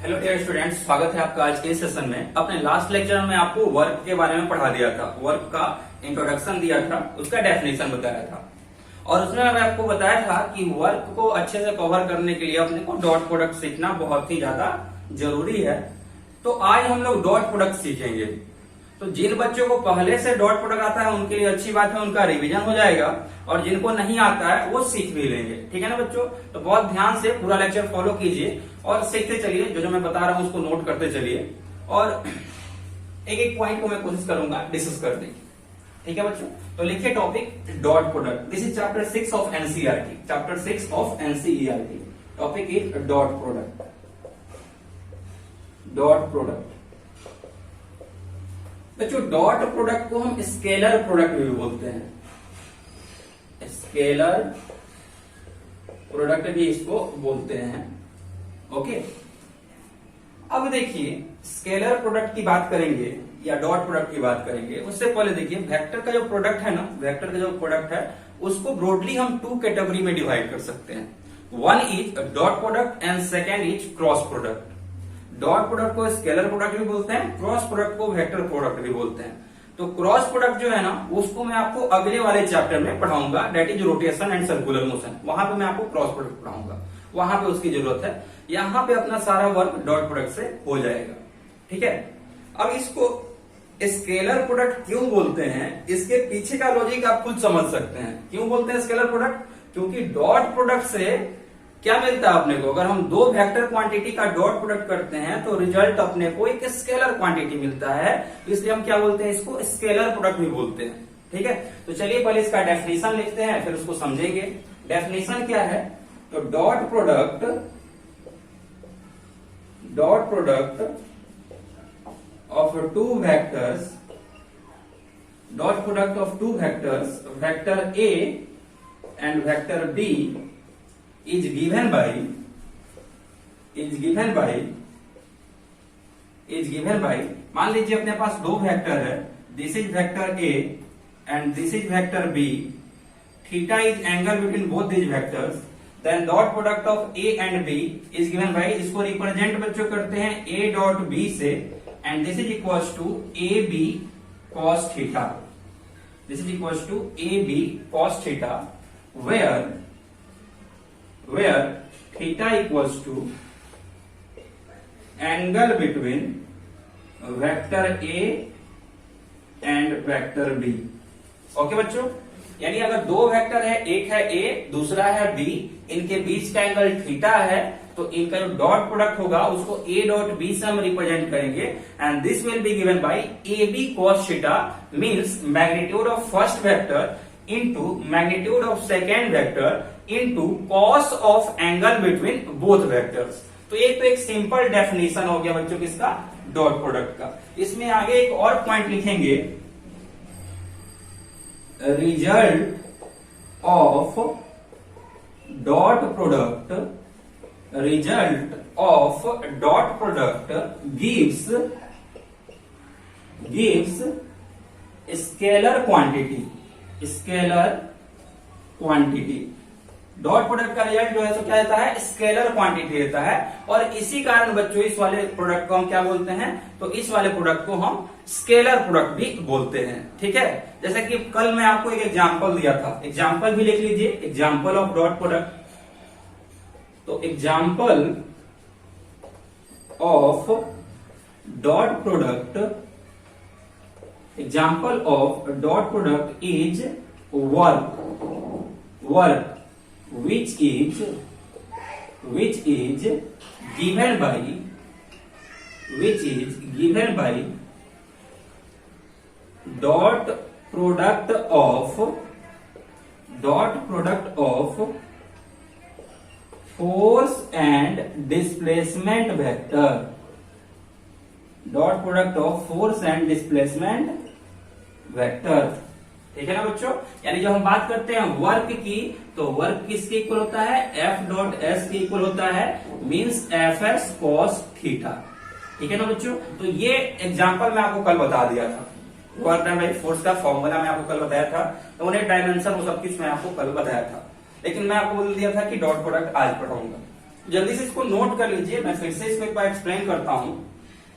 Hello dear students, स्वागत है आपका आज के इस सेशन में। अपने लास्ट लेक्चर में आपको वर्क के बारे में पढ़ा दिया था, वर्क का इंट्रोडक्शन दिया था, उसका डेफिनेशन बताया था और उसमें मैंने आपको बताया था कि वर्क को अच्छे से कवर करने के लिए अपने को डॉट प्रोडक्ट सीखना बहुत ही ज्यादा जरूरी है। तो आज हम लोग डॉट प्रोडक्ट सीखेंगे। तो जिन बच्चों को पहले से डॉट प्रोडक्ट आता है उनके लिए अच्छी बात है, उनका रिवीजन हो जाएगा और जिनको नहीं आता है वो सीख भी लेंगे। ठीक है ना बच्चों? तो बहुत ध्यान से पूरा लेक्चर फॉलो कीजिए और सीखते चलिए। जो मैं बता रहा हूं उसको नोट करते चलिए और एक एक पॉइंट को मैं कोशिश करूंगा डिस्कस करने की। ठीक है बच्चों? तो लिखिए topic dot product. This is chapter 6 of NCERT. Chapter 6 of NCERT. Topic is dot product. Dot product बच्चों, डॉट प्रोडक्ट को हम स्केलर प्रोडक्ट भी बोलते हैं। स्केलर प्रोडक्ट भी इसको बोलते हैं। ओके, अब देखिए स्केलर प्रोडक्ट की बात करेंगे या डॉट प्रोडक्ट की बात करेंगे उससे पहले देखिए वेक्टर का जो प्रोडक्ट है ना, वेक्टर का जो प्रोडक्ट है उसको ब्रॉडली हम टू कैटेगरी में डिवाइड कर सकते हैं। One is dot product and second is cross product. Dot product को स्केलर प्रोडक्ट भी बोलते हैं, क्रॉस प्रोडक्ट को वेक्टर प्रोडक्ट भी बोलते हैं। तो क्रॉस प्रोडक्ट जो है ना उसको मैं आपको अगले वाले चैप्टर में पढ़ाऊंगा, that is rotation and circular motion. वहां पे मैं आपको क्रॉस प्रोडक्ट पढ़ाऊंगा, वहां पे उसकी जरूरत है। यहां पे अपना सारा वर्क डॉट प्रोडक्ट से हो जाएगा। ठीक है, अब इसको स्केलर प्रोडक्ट क्यों बोलते हैं, इसके पीछे का लॉजिक आप खुद समझ सकते हैं। क्यों बोलते हैं स्केलर प्रोडक्ट? क्योंकि डॉट प्रोडक्ट से क्या मिलता है अपने को? अगर हम दो वेक्टर क्वांटिटी का डॉट प्रोडक्ट करते हैं तो रिजल्ट अपने को एक स्केलर क्वांटिटी मिलता है, इसलिए हम क्या बोलते हैं? इसको स्केलर प्रोडक्ट भी बोलते हैं। ठीक है, तो चलिए पहले इसका डेफिनेशन लिखते हैं फिर उसको समझेंगे। डेफिनेशन क्या है? तो dot product of two vectors, dot product of two vectors, vector A and vector B is given by मान लीजिए अपने पास दो वेक्टर है, this is vector A and this is vector B. Theta is angle between both this vectors. Then dot product of A and B is given by, इसको represent बच्चों करते हैं A dot B से, and this is equals to A B cos theta. This is equals to A B cos theta where theta equals to angle between vector A and vector B। Okay बच्चों, यानी अगर दो vector है, एक है A दूसरा है B, इनके बीच का एंगल थीटा है, तो इनका जो डॉट प्रोडक्ट होगा उसको A डॉट B से हम रिप्रेजेंट करेंगे and this will be given by AB cos theta, means magnitude of first vector into magnitude of second vector into cos of angle between both vectors। तो एक simple definition हो गया बच्चों किसका? Dot product का। इसमें आगे एक और पॉइंट लिखेंगे, result of dot product, result of dot product gives scalar quantity. Scalar quantity, dot product का रिजल्ट जो है तो क्या देता है? स्केलर क्वांटिटी देता है। और इसी कारण बच्चों इस वाले प्रोडक्ट को हम क्या बोलते हैं? तो इस वाले प्रोडक्ट को हम स्केलर प्रोडक्ट भी बोलते हैं। ठीक है, जैसे कि कल मैं आपको एक एग्जांपल दिया था, एग्जांपल भी लिख लीजिए, एग्जांपल ऑफ डॉट प्रोडक्ट। तो example of dot product, example of dot product is work which is given by dot product of force and displacement vector। Dot product of force and displacement vector. ठीक है ना बच्चों? यानी जब हम बात करते हैं वर्क की, तो वर्क किसके इक्वल होता है? एफ डॉट एस के इक्वल होता है, means F S cos theta. ठीक है ना बच्चों? तो ये एग्जांपल मैं आपको कल बता दिया था, वर्क डन बाय फोर्स का फॉर्मूला मैं आपको कल बताया था, तो उन्हें डायमेंशन वो सब कुछ मैं आपको कल बताया था, लेकिन मैं आपको बोल दिया था कि डॉट प्रोडक्ट आज पढ़ाऊंगा। जल्दी से इसको नोट कर लीजिए, मैं फिर से इसको एक बार एक्सप्लेन करता हूं।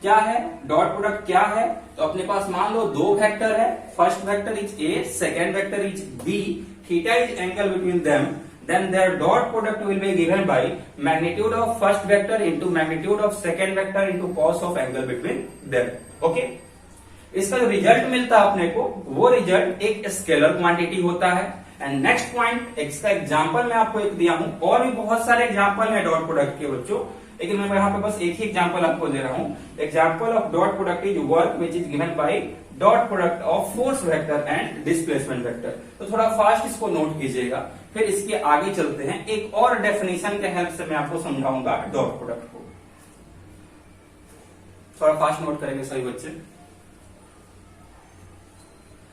क्या है डॉट प्रोडक्ट, क्या है? तो अपने पास मान लो दो वेक्टर है, first vector is A, second vector is B, theta is angle between them, then their dot product will be given by magnitude of first vector into magnitude of second vector into cos of angle between them. Okay? इसका जो result मिलता है अपने को, वो result एक scalar quantity होता है। एंड नेक्स्ट पॉइंट, इसका एग्जांपल मैं आपको एक दिया हूं, और भी बहुत सारे एग्जांपल है डॉट प्रोडक्ट के बच्चों, लेकिन मैं यहाँ पे बस एक ही एग्जांपल आपको दे रहा हूं। Example of dot product is work which is given bye dot product of force vector and displacement vector. तो थोड़ा फास्ट इसको नोट कीजिएगा, फिर इसके आगे चलते हैं। एक और डेफिनेशन के हेल्प से मैं आपको समझाऊंगा डॉट प्रोडक्ट को। थोड़ा फास्ट नोट करेंगे सभी बच्चे।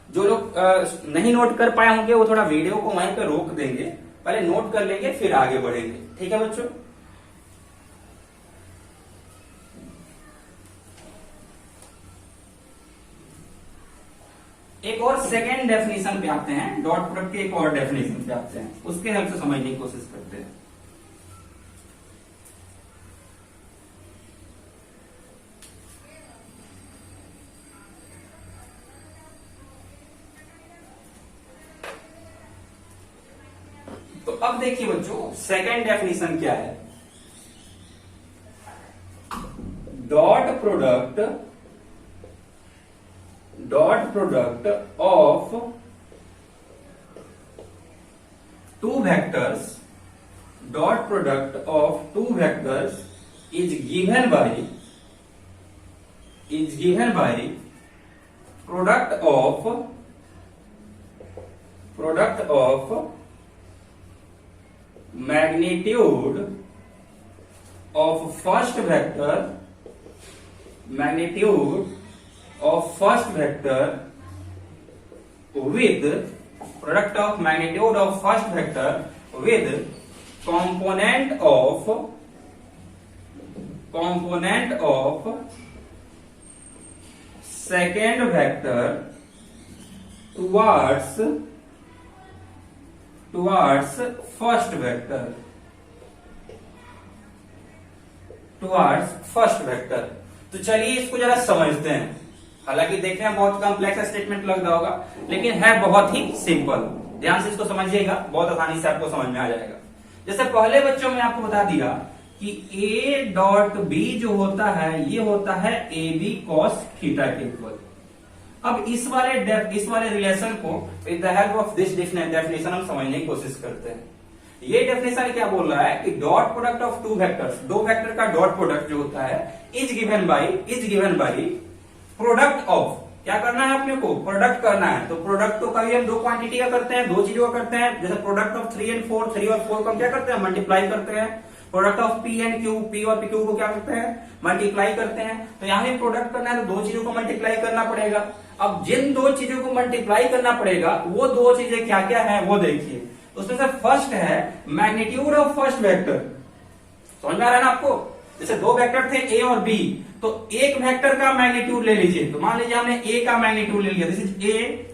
जो लोग नहीं नोट कर पाए होंगे वो थोड़ा वीडियो को वहीं पे रोक देंगे, पहले नोट कर लेंगे फिर आगे बढ़ेंगे। ठीक है बच्चों? एक और सेकेंड डेफिनेशन पे आते हैं, डॉट प्रोडक्ट के एक और डेफिनेशन पे आते हैं, उसके हेल्प से समझने की कोशिश करते हैं। तो अब देखिए बच्चों, सेकेंड डेफिनेशन क्या है? Dot product of two vectors, dot product of two vectors is given by product of magnitude of first vector with product of magnitude of first vector with component of second vector towards first vector। तो चलिए इसको जरा समझते हैं। हालांकि देखने में बहुत कॉम्प्लेक्स स्टेटमेंट लग रहा होगा, लेकिन है बहुत ही सिंपल। ध्यान से इसको समझिएगा, बहुत आसानी से आपको समझ में आ जाएगा। जैसे पहले बच्चों में आपको बता दिया कि ए डॉट बी जो होता है, ये होता है ए बी कॉस थीटा के इक्वल। अब इस वाले रिलेशन को with the help of this definition हम समझने की कोशिश करते हैं। ये डेफिनेशन क्या बोल रहा है कि dot product of two vectors, दो वेक्टर का डॉट प्रोडक्ट जो होता है is given by product of, क्या करना है अपने को? प्रोडक्ट करना है। तो प्रोडक्ट तो कभी हम दो क्वांटिटी का करते हैं, दो चीजों का करते हैं। जैसे प्रोडक्ट ऑफ 3 and 4, 3 और 4 को हम क्या करते हैं? मल्टीप्लाई करते हैं। Product of P and Q, P और क्यू को क्या करते हैं? मल्टीप्लाई करते हैं। तो यहाँ भी प्रोडक्ट करना है तो दो चीजों को मल्टीप्लाई करना पड़ेगा। अब जिन दो चीजों को मल्टीप्लाई करना पड़ेगा वो दो चीजें क्या क्या है वो देखिए। उसमें से फर्स्ट है मैग्नीट्यूड ऑफ फर्स्ट वेक्टर। समझ में आ रहा है ना आपको? जैसे दो वेक्टर थे ए और बी, तो एक वेक्टर का मैग्नीट्यूड ले लीजिए। तो मान लीजिए हमने ए का मैग्नीट्यूड ले लिया, this is a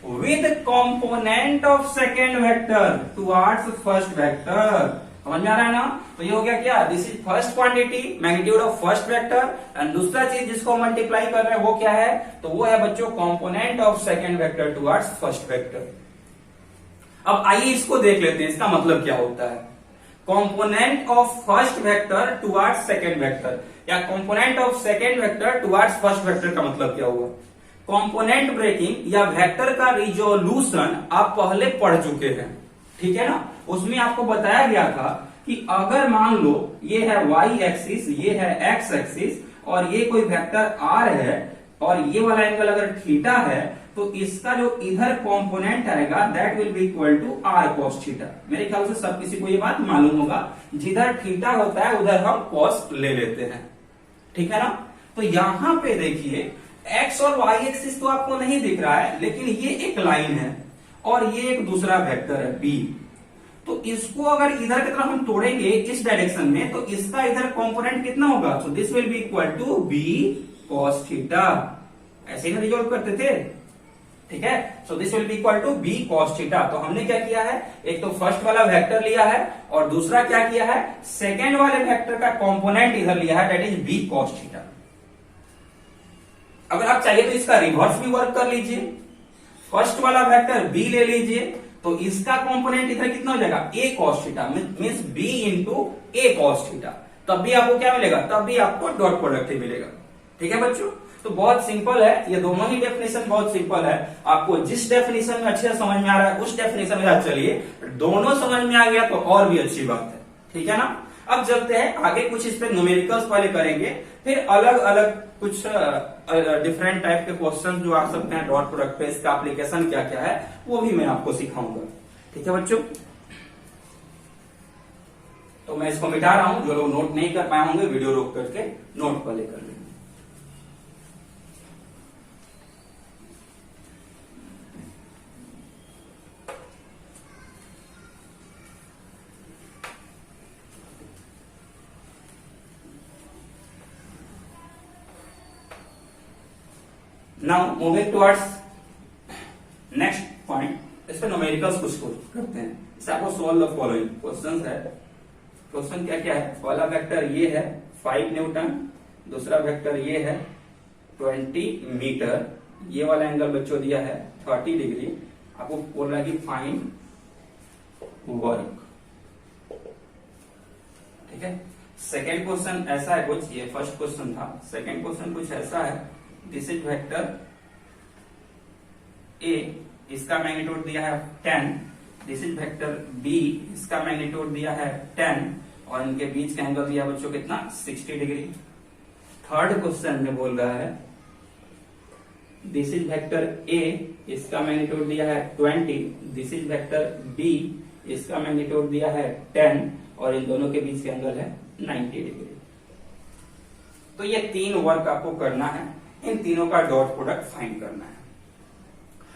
with component of second vector towards first vector. समझ में आ रहा है ना? तो ये हो गया क्या? This is first quantity, magnitude of first vector. And दूसरा चीज जिसको मल्टीप्लाई कर रहे हैं वो क्या है? तो वो है बच्चों component of second vector towards first vector. अब आइए इसको देख लेते हैं, इसका मतलब क्या होता है। Component of first vector towards second vector या component of second vector towards first vector का मतलब क्या हुआ? कंपोनेंट ब्रेकिंग या वेक्टर का रिजोल्यूशन आप पहले पढ़ चुके हैं, ठीक है ना? उसमें आपको बताया गया था कि अगर मान लो ये है y एक्सिस, ये है x एक्सिस और ये कोई वेक्टर r है और ये वाला एंगल अगर थीटा है, तो इसका जो इधर कंपोनेंट आएगा that will be equal to R cos theta. मेरे ख्याल से सब किसी को ये बात मालूम होगा, जिधर थीटा होता है उधर हम कॉस ले लेते हैं, ठीक है ना? तो यहां पे देखिए x और y एक्सिस तो आपको नहीं दिख रहा है, लेकिन ये एक लाइन है और ये एक दूसरा वेक्टर है b। तो इसको अगर इधर की तरफ हम तोड़ेंगे इस डायरेक्शन में, तो इसका इधर कंपोनेंट कितना होगा? So this will be equal to b cos theta. ऐसे ही रिजोल्व करते थे। ठीक है। So this will be equal to B cos theta. तो हमने क्या किया है, एक तो फर्स्ट वाला वेक्टर लिया है और दूसरा क्या किया है, सेकेंड वाले वेक्टर का कंपोनेंट इधर लिया है, that is B cos theta. अगर आप चाहिए तो इसका रिवर्स भी वर्क कर लीजिए, फर्स्ट वाला वेक्टर बी ले लीजिए, तो इसका कंपोनेंट इधर कितना हो जाएगा, A cos theta, means B into A cos theta. तब भी आपको क्या मिलेगा, तब भी आपको डॉट प्रोडक्ट ही मिलेगा। ठीक है बच्चों, तो बहुत सिंपल है, ये दोनों ही डेफिनेशन बहुत सिंपल है। आपको जिस डेफिनेशन में अच्छे से समझ में आ रहा है उस डेफिनेशन में चलिए, दोनों समझ में आ गया तो और भी अच्छी बात है। ठीक है ना। अब चलते हैं आगे, कुछ इस पे न्यूमेरिकल्स पहले करेंगे, फिर अलग अलग कुछ डिफरेंट टाइप के क्वेश्चन जो आ सकते हैं डॉट प्रोडक्ट पे, इसका एप्लीकेशन क्या क्या है वो भी मैं आपको सिखाऊंगा। ठीक है बच्चों, तो मैं इसको मिटा रहा हूं, जो लोग नोट नहीं कर पाए होंगे वीडियो रोक करके नोट पहले कर लेंगे। Now moving towards next point, इस पे न्यूमेरिकल्स कुछ करते हैं। इसे आपको सोल्व द फॉलोइंग क्वेश्चंस है। क्वेश्चन क्या क्या है, पहला वेक्टर ये है 5 न्यूटन, दूसरा वेक्टर ये है 20 मीटर, ये वाला एंगल बच्चों दिया है 30 डिग्री। आपको बोल रहा है कि फाइंड वर्क। ठीक है। सेकेंड क्वेश्चन ऐसा है कुछ, ये फर्स्ट क्वेश्चन था, सेकेंड क्वेश्चन कुछ ऐसा है, दिस इज वेक्टर ए, इसका मैग्नीट्यूड दिया है 10, दिस इज वेक्टर बी, इसका मैग्नीट्यूड दिया है 10 और इनके बीच का एंगल दिया बच्चों कितना, 60 डिग्री। थर्ड क्वेश्चन में बोल रहा है दिस इज वेक्टर ए, इसका मैग्नीट्यूड दिया है 20, दिस इज वेक्टर बी, इसका मैग्नीट्यूड दिया है 10 और इन दोनों के बीच का एंगल है 90 डिग्री। तो ये तीन वर्क आपको करना है, इन तीनों का डॉट प्रोडक्ट फाइंड करना है।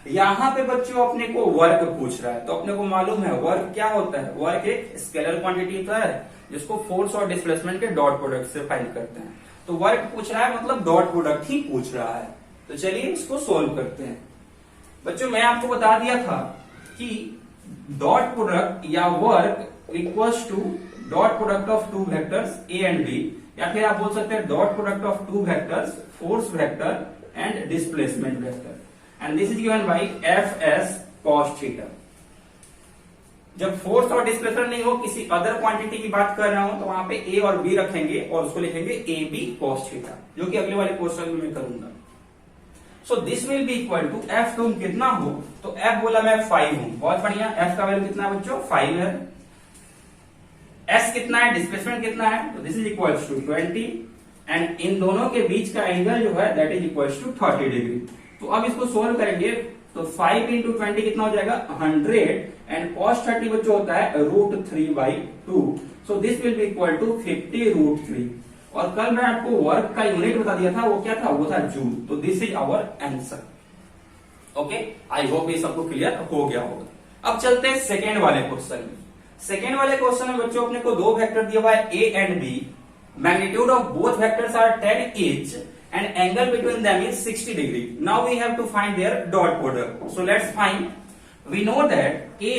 यहां पे बच्चों अपने को वर्क पूछ रहा है, तो अपने को मालूम है वर्क क्या होता है, वर्क एक स्केलर क्वांटिटी होता है जिसको फोर्स और डिस्प्लेसमेंट के डॉट प्रोडक्ट से फाइंड करते हैं। तो वर्क पूछ रहा है मतलब डॉट प्रोडक्ट ही पूछ रहा है। तो चलिए इसको सोल्व करते हैं। बच्चों मैं आपको बता दिया था कि डॉट प्रोडक्ट या work equals to dot product of two vectors A and B, या फिर आप बोल सकते हैं dot product of two vectors, force vector and displacement vector, and this is given by F S cos theta. जब force और displacement नहीं हो, किसी अदर क्वांटिटी की बात कर रहा हूं, तो वहां पे ए और बी रखेंगे और उसको लिखेंगे ए बी कॉस थीटा, जो कि अगले वाले क्वेश्चन में मैं करूंगा। So this will be equal to F तुम कितना हो, तो एफ बोला मैं 5 हूं, बहुत बढ़िया। एफ का वैल्यू कितना है बच्चों, 5 है। एस कितना है, डिस्प्लेसमेंट कितना है, तो this is equal to 20 and इन दोनों के बीच का एंगल जो है that is equal to 30 degree. तो अब इसको सोल्व करेंगे तो 5 इंटू 20 कितना हो जाएगा 100 एंड cos 30 बच्चों होता है √3/2। So this will be equal to 50√3। और कल मैं आपको वर्क का यूनिट बता दिया था, वो क्या था, वो था जूल। तो this is our answer. Okay, I hope ये सबको क्लियर हो गया होगा। अब चलते हैं सेकेंड वाले क्वेश्चन में। सेकेंड वाले क्वेश्चन में बच्चों अपने को दो वेक्टर दिया हुआ है A and B, magnitude of both vectors are 10 each and angle between them is 60 degree. Now we have to find their dot product. So let's find. We know that A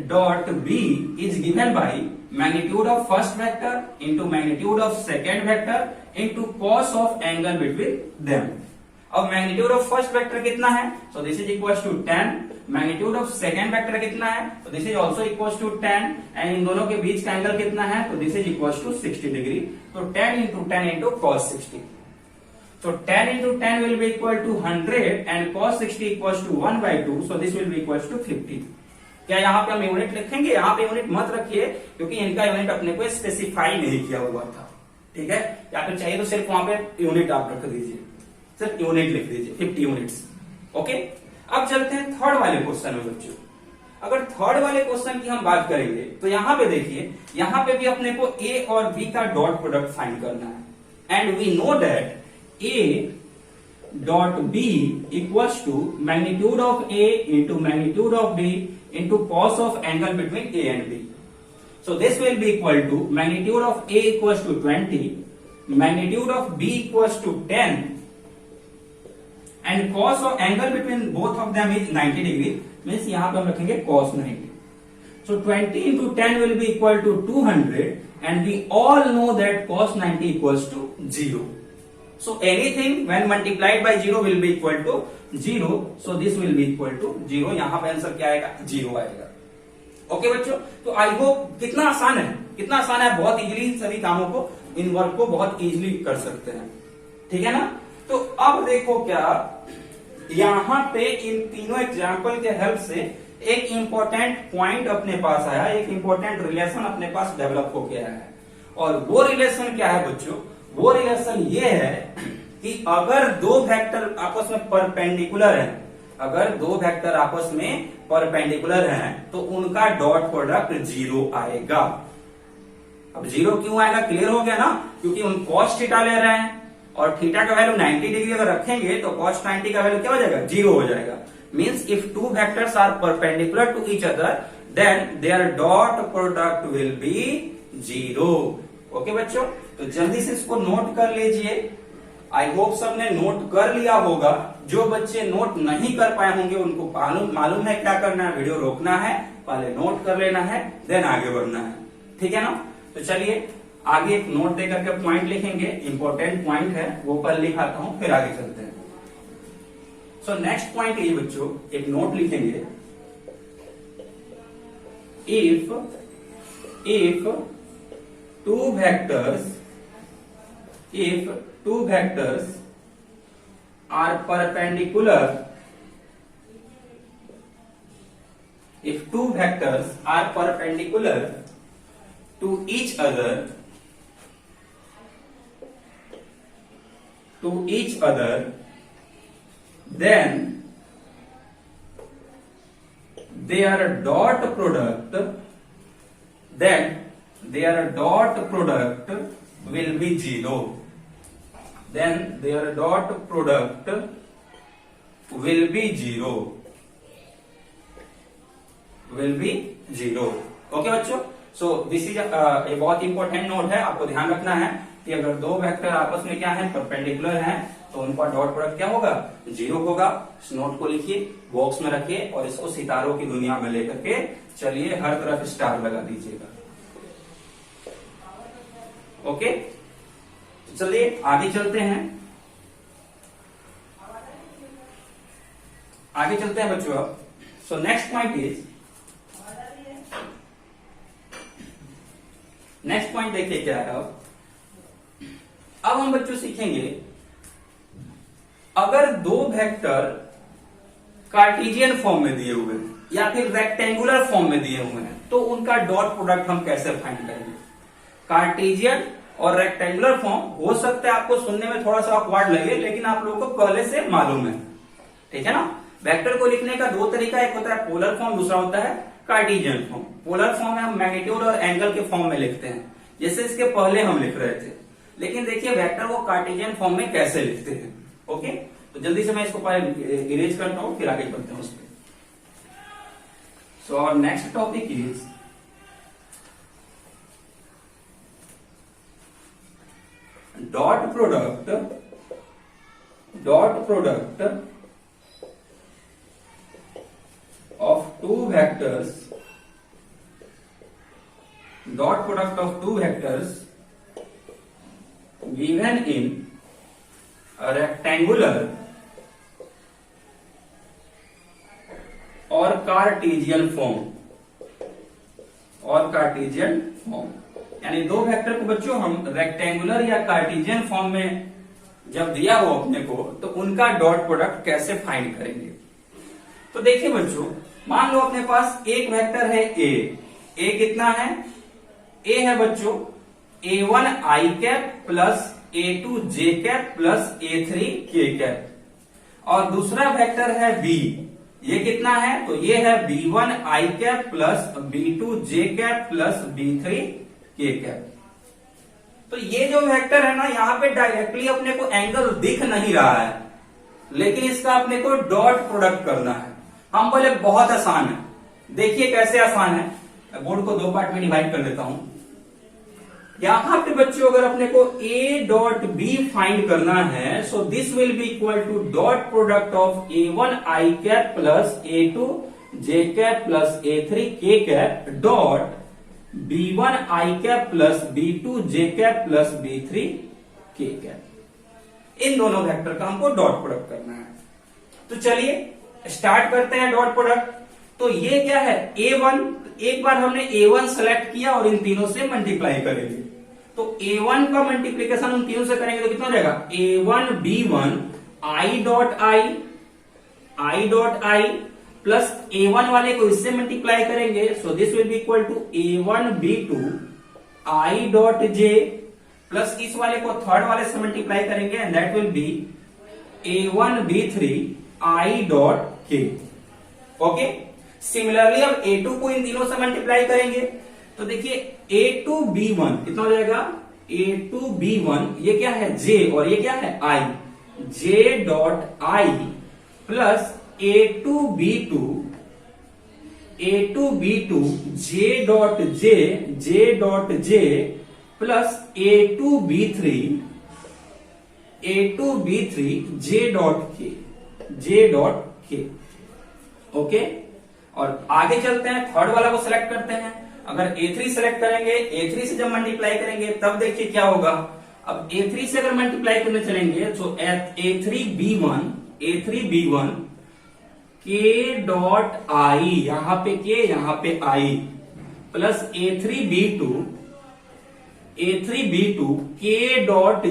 dot B is given by magnitude of first vector into magnitude of second vector into cos of angle between them. अब magnitude of first vector कितना है, so this is equals to 10. magnitude of second vector कितना है, so this is also equals to 10 and इन दोनों के बीच का angle कितना है, तो this is equals to 60 degree. तो 10 into 10 into cos 60. So 10 into 10 will be equal to 100 and cos 60 equals to 1/2. So this will be equals to 50. क्या यहाँ पे हम यूनिट लिखेंगे, यहाँ पे यूनिट मत रखिए क्योंकि इनका यूनिट अपने को स्पेसिफाई नहीं किया हुआ था। ठीक है, या फिर चाहिए तो सिर्फ वहां पे यूनिट आप रख दीजिए, सिर्फ यूनिट लिख दीजिए 50 यूनिट्स। ओके, अब चलते हैं थर्ड वाले क्वेश्चन में बच्चों। अगर थर्ड वाले क्वेश्चन की हम बात करेंगे तो यहाँ पे देखिए, यहाँ पे भी अपने को ए और बी का डॉट प्रोडक्ट फाइंड करना है and we know that A dot B equals to magnitude of A into magnitude of B into cos of angle between A and B. So this will be equal to magnitude of A equals to 20, magnitude of B equals to 10 and cos of angle between both of them is 90 degree, means यहाँ पे हम रखेंगे cos 90. So 20 into 10 will be equal to 200 and we all know that cos 90 equals to 0. So anything when multiplied by 0 will be equal to 0. So this will be equal to 0. यहाँ पे answer क्या आएगा? 0 आएगा. Okay बच्चों, तो I hope कितना आसान है, कितना आसान है, बहुत इजीली सभी कामों को, इन वर्क को बहुत इजीली कर सकते हैं. ठीक है ना? तो अब देखो क्या यहाँ पे इन तीनों एग्जाम्पल के हेल्प से एक इंपॉर्टेंट पॉइंट अपने पास आया, एक इंपॉर्टेंट रिलेशन अपने पास डेवलप होके आया है. और वो रिलेशन क्या है बच्चों? वो रिलेशन ये है कि अगर दो वेक्टर आपस में परपेंडिकुलर हैं, अगर दो वेक्टर आपस में परपेंडिकुलर हैं तो उनका डॉट प्रोडक्ट 0 आएगा. अब 0 क्यों आएगा? क्लियर हो गया ना, क्योंकि हम cos थीटा ले रहे हैं और थीटा का वैल्यू 90 डिग्री अगर रखेंगे तो cos 90 का वैल्यू क्या हो जाएगा? 0 हो जाएगा. Means if two vectors are perpendicular to each other, then their dot product will be 0. Okay बच्चों, तो जल्दी से इसको नोट कर लीजिए. आई होप सबने नोट कर लिया होगा. जो बच्चे नोट नहीं कर पाए होंगे उनको मालूम है क्या करना है. वीडियो रोकना है, पहले नोट कर लेना है, देन आगे बढ़ना है. ठीक है ना? तो चलिए आगे एक नोट देकर के पॉइंट लिखेंगे. इंपॉर्टेंट पॉइंट है, वो कल लिखाता हूं, फिर आगे चलते हैं. सो नेक्स्ट पॉइंट ये बच्चों, एक नोट लिखेंगे. If two vectors are perpendicular, if two vectors are perpendicular to each other, then their dot product will be 0. Then their dot product will be 0. Okay बच्चों, सो दिस इज ये बहुत important note है. आपको ध्यान रखना है कि अगर दो वेक्टर आपस में क्या है? परपेंडिकुलर हैं, तो उनका डॉट प्रोडक्ट क्या होगा? 0 होगा. इस नोट को लिखिए, बॉक्स में रखिए और इसको सितारों की दुनिया में लेकर के चलिए, हर तरफ स्टार लगा दीजिएगा. ओके, चलिए आगे चलते हैं. बच्चों अब. सो नेक्स्ट पॉइंट देखिए क्या है. अब हम बच्चों सीखेंगे, अगर दो वेक्टर कार्टेशियन फॉर्म में दिए हुए हैं या फिर रेक्टेंगुलर फॉर्म में दिए हुए हैं तो उनका डॉट प्रोडक्ट हम कैसे फाइंड करेंगे. कार्टेशियन और रेक्टेंगुलर फॉर्म हो सकता है आपको सुनने में थोड़ा सा ऑकवर्ड लगे, लेकिन आप लोगों को पहले से मालूम है. ठीक है ना? वेक्टर को लिखने का दो तरीका, एक होता है पोलर फॉर्म, दूसरा होता है कार्टेशियन फॉर्म. पोलर फॉर्म में हम मैग्नीट्यूड और एंगल के फॉर्म में लिखते हैं, जैसे इसके पहले हम लिख रहे थे. लेकिन देखिए वेक्टर को कार्टेशियन फॉर्म में कैसे लिखते हैं. ओके, तो जल्दी से मैं इसको पहले इरेज करता हूं, फिर आगे बढ़ते हैं उस पर. So our next topic is dot product of two vectors given in a rectangular or Cartesian form. यानी दो वेक्टर को बच्चों हम रेक्टेंगुलर या कार्टेशियन फॉर्म में जब दिया हो अपने को, तो उनका डॉट प्रोडक्ट कैसे फाइंड करेंगे. तो देखिए बच्चों, मान लो अपने पास एक वेक्टर है ए कितना है? ए है बच्चों A1 i cap plus A2 j cap plus A3 k cap. और दूसरा वेक्टर है बी, ये कितना है? तो ये है B1 i cap plus B2 j cap plus B3 k cap. तो ये जो वेक्टर है ना, यहाँ पे डायरेक्टली अपने को एंगल दिख नहीं रहा है, लेकिन इसका अपने को डॉट प्रोडक्ट करना है. हम बोले बहुत आसान है. देखिए कैसे आसान है. बोर्ड को दो पार्ट में डिवाइड कर देता हूं. यहां पे बच्चों अगर अपने को ए डॉट बी फाइंड करना है, so this will be equal to dot product of A1 I cap plus A2 J cap plus A3 के कैप डॉट B1 आई कैप प्लस B2 जे कैप प्लस B3 के कैप। इन दोनों vector का हमको dot product करना है। तो चलिए start करते हैं डॉट प्रोडक्ट। तो ये क्या है A1, एक बार हमने A1 सेलेक्ट किया और इन तीनों से मल्टीप्लाई करेंगे। तो A1 का मल्टीप्लीकेशन उन तीनों से करेंगे तो कितना हो जाएगा A1 B1 I dot I plus A1 वाले को इससे मल्टीप्लाई करेंगे, so this will be equal to A1 B2 I dot J plus इस वाले को थर्ड वाले से मल्टीप्लाई करेंगे and that will be A1 B3 I dot K। Okay, similarly अब A2 को इन तीनों से मल्टीप्लाई करेंगे तो देखिए A2 B1 कितना हो जाएगा A2 B1, ये क्या है J और ये क्या है I, J dot I plus A2 B2 J dot J plus A2 B3 J dot K। Okay, और आगे चलते हैं, थर्ड वाला को सिलेक्ट करते हैं। अगर A3 सेलेक्ट करेंगे, A3 से जब मल्टीप्लाई करेंगे तब देखिए क्या होगा। अब A3 से अगर मल्टीप्लाई करने चलेंगे तो A3 B1 K dot I, यहां पे K यहां पे I plus A3 B2 K dot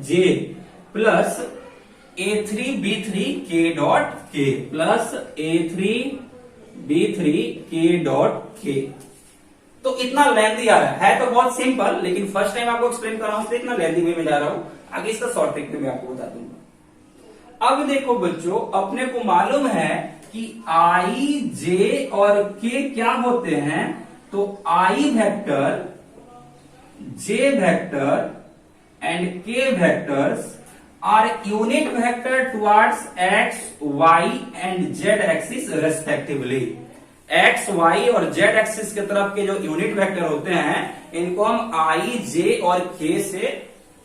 J plus A3 B3 K dot K plus A3 B3 K dot K। तो इतना लेंथी आ रहा है तो बहुत सिंपल, लेकिन फर्स्ट टाइम आपको एक्सप्लेन कर रहा हूं तो इतना लेंथी वे में जा रहा हूं। आगे इसका शॉर्ट ट्रिक में मैं आपको बता दूंगा। अब देखो बच्चों, अपने को मालूम है कि I J और K क्या होते हैं। तो I vector, J vector and K vectors are unit vector towards x, y and z axis respectively। x, y और z एक्सिस के तरफ के जो यूनिट वेक्टर होते हैं इनको हम I, J और K से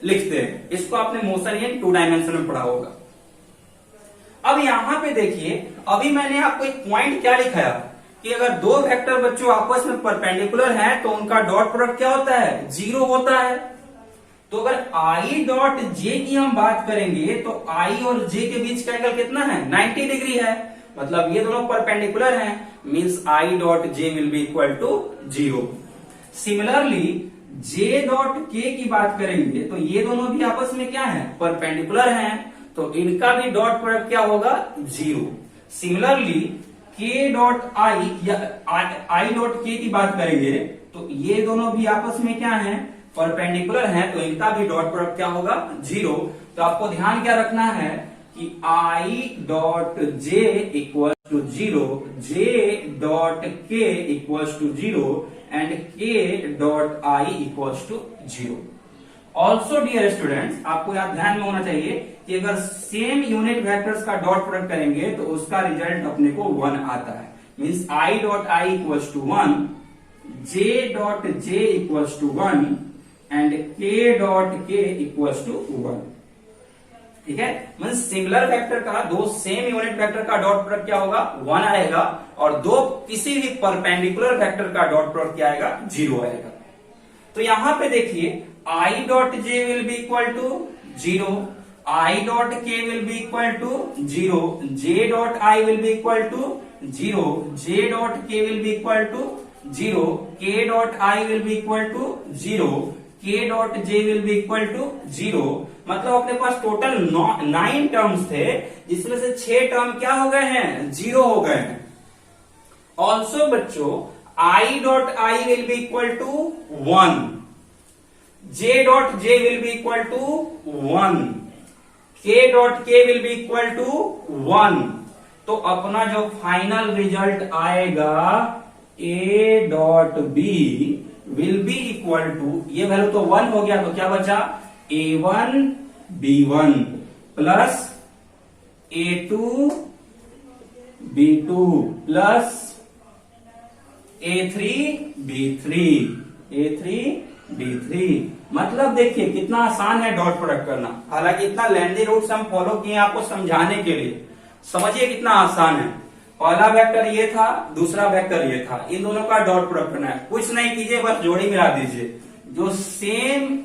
लिखते हैं। इसको आपने मोशन इन 2 डायमेंशन में पढ़ा होगा। अब यहां पे देखिए, अभी मैंने आपको एक पॉइंट क्या लिखाया कि अगर दो वेक्टर बच्चों आपस में परपेंडिकुलर हैं तो उनका डॉट प्रोडक्ट क्या होता है 0 होता है। तो अगर I डॉट J की हम बात करेंगे तो I और J के बीच का एंगल कितना है 90 डिग्री है, मतलब ये दोनों परपेंडिकुलर हैं, means I dot J will be equal to 0। Similarly J dot K की बात करेंगे तो ये दोनों भी आपस में क्या है परपेंडिकुलर हैं, तो इनका भी डॉट प्रोडक्ट क्या होगा 0। सिमिलरली K डॉट I या I डॉट K की बात करेंगे तो ये दोनों भी आपस में क्या है परपेंडिकुलर हैं, तो इनका भी डॉट प्रोडक्ट क्या होगा 0। तो आपको ध्यान क्या रखना है कि I dot J equal to 0, J dot K equal to 0 and K dot I equal to 0। Also dear students, आपको याद ध्यान में होना चाहिए कि अगर सेम यूनिट वेक्टर्स का डॉट प्रोडक्ट करेंगे तो उसका रिजल्ट अपने को 1 आता है, means I dot I equal to 1, J dot J equal to 1 and K dot K equals to 1। ठीक है, मींस सिमिलर वेक्टर का, दो सेम यूनिट वेक्टर का डॉट प्रोडक्ट क्या होगा 1 आएगा, और दो किसी भी परपेंडिकुलर वेक्टर का डॉट प्रोडक्ट क्या आएगा 0 आएगा। तो यहां पे देखिए I dot J will be equal to 0, I dot K will be equal to 0, J dot I will be equal to 0, J dot K will be equal to 0, K dot I will be equal to 0, K dot J will be equal to 0। मतलब अपने पास total 9 terms थे, जिसमें से 6 term क्या हो गए हैं 0 हो गए हैं। ऑल्सो बच्चों I dot I will be equal to 1, J dot J will be equal to 1, K dot K will be equal to 1। तो अपना जो फाइनल रिजल्ट आएगा A dot B will be equal to, ये value तो 1 हो गया, तो क्या बचा A1 B1 plus A2 B2 plus A3 B3 A3 B3। मतलब देखिए कितना आसान है डॉट प्रोडक्ट करना। हालांकि इतना लेंदी रूट हम फॉलो किए आपको समझाने के लिए। समझिए कितना आसान है। पहला वेक्टर ये था, दूसरा वेक्टर ये था, इन दोनों का डॉट प्रोडक्ट करना है। कुछ नहीं कीजिए, बस जोड़ी मिला दीजिए। जो सेम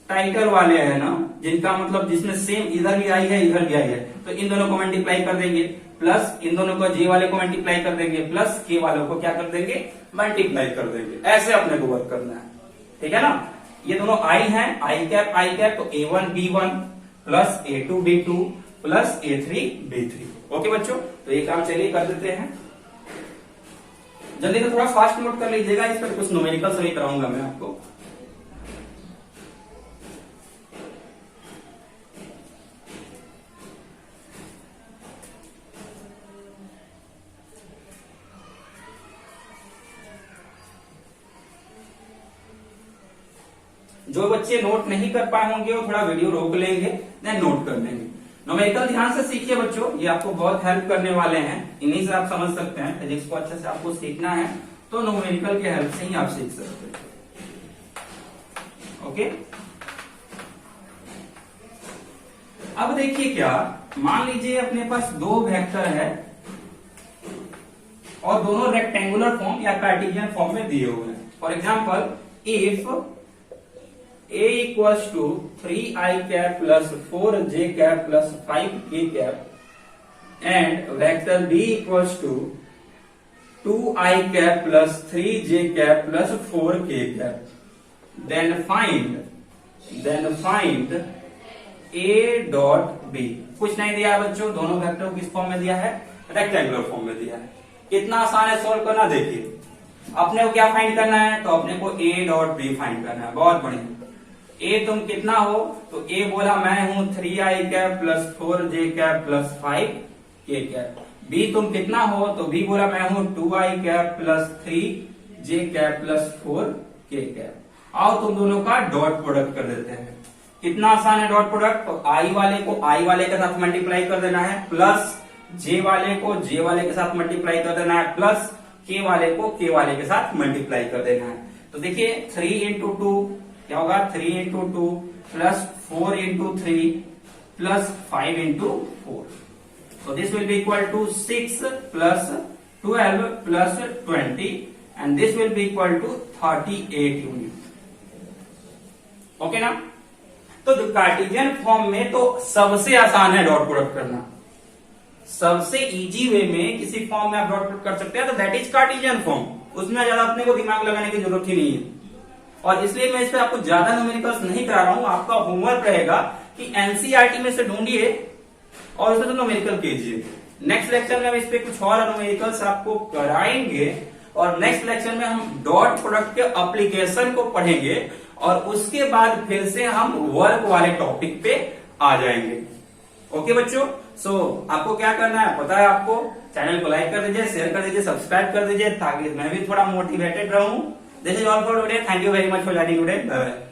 टाइटल वाले हैं ना, जिनका मतलब जिसमें सेम इधर भी आई है इधर भी आई है, तो इन दोनों को मल्टीप्लाई कर देंगे, प्लस इन दोनों को जे वाले को मल्टीप्लाई कर देंगे, प्लस के वालों को क्या कर देंगे, मल्टीप्लाई कर देंगे। ऐसे अपने को वर्क करना है, ठीक है ना। ये दोनों आई हैं, आई कैप, तो A1 B1 plus A2 B2 plus A3 B3। Okay बच्चों, तो ये काम चलिए कर देते हैं। जल्दी से थोड़ा फास्ट नोट कर लीजिएगा, इस पर कुछ न्यूमेरिकल सभी कराऊंगा मैं आपको। जो बच्चे नोट नहीं कर पाए होंगे वो थोड़ा वीडियो रोक लेंगे, देन नोट कर लेंगे। न्यूमेरिकल ध्यान से सीखिए बच्चों, ये आपको बहुत हेल्प करने वाले हैं। इन्हीं से आप समझ सकते हैं। फिजिक्स को अच्छे से आपको सीखना है तो न्यूमेरिकल के हेल्प से ही आप सीख सकते हैं। ओके, अब देखिए क्या, मान लीजिए अपने पास दो वेक्टर है और दोनों रेक्टेंगुलर फॉर्म या कार्टेशियन फॉर्म में दिए हुए हैं। For example, if A equals to 3i cap plus 4j cap plus 5k cap and vector B equals to 2i cap plus 3j cap plus 4k cap, then find A dot B। कुछ नहीं दिया बच्चों, दोनों vector को किस form में दिया है, रेक्टेंगुलर फॉर्म में दिया है। कितना आसान है सॉल्व करना। देखिए अपने को क्या फाइंड करना है, तो अपने को A डॉट B फाइंड करना है। बहुत बढ़िया। ए तुम कितना हो, तो ए बोला मैं हूं 3i cap plus 4j cap plus 5k cap. B तुम कितना हो, तो बी बोला मैं हूं 2i cap plus 3j cap plus 4k cap. आओ तुम दोनों का डॉट प्रोडक्ट कर देते हैं। कितना आसान है डॉट प्रोडक्ट, तो आई वाले को आई वाले के साथ मल्टीप्लाई कर देना है, प्लस जे वाले को जे वाले के साथ मल्टीप्लाई कर देना है, प्लस के वाले को के वाले के साथ मल्टीप्लाई कर देना है। तो देखिए 3 इंटू 2 क्या होगा, 3 into 2 plus 4 into 3 plus 5 into 4। So this will be equal to 6 plus 12 plus 20 and this will be equal to 38 unit. Okay ना। तो कार्टेशियन फॉर्म में तो सबसे आसान है डॉट प्रोडक्ट करना। सबसे इजी वे में किसी फॉर्म में आप डॉट प्रोडक्ट कर सकते हैं, तो दैट इज कार्टेशियन फॉर्म। उसमें ज्यादा अपने को दिमाग लगाने की जरूरत ही नहीं है। और इसलिए मैं इस पे आपको ज्यादा न्यूमेरिकल्स नहीं करा रहा हूं। आपका होमवर्क रहेगा कि एनसीईआरटी में से ढूंढिए और उसमें तो न्यूमेरिकल कीजिए। नेक्स्ट लेक्चर में हम इस पे कुछ और न्यूमेरिकल्स आपको कराएंगे और नेक्स्ट लेक्चर में हम डॉट प्रोडक्ट के एप्लीकेशन को पढ़ेंगे और उसके बाद फिर से हम वर्क वाले टॉपिक पे आ जाएंगे। ओके बच्चों, सो आपको क्या करना है पता है आपको। चैनल को लाइक कर दीजिए, शेयर कर दीजिए, सब्सक्राइब कर दीजिए ताकि मैं भी थोड़ा मोटिवेटेड रहूं। This is all for today. Thank you very much for joining today. Bye bye.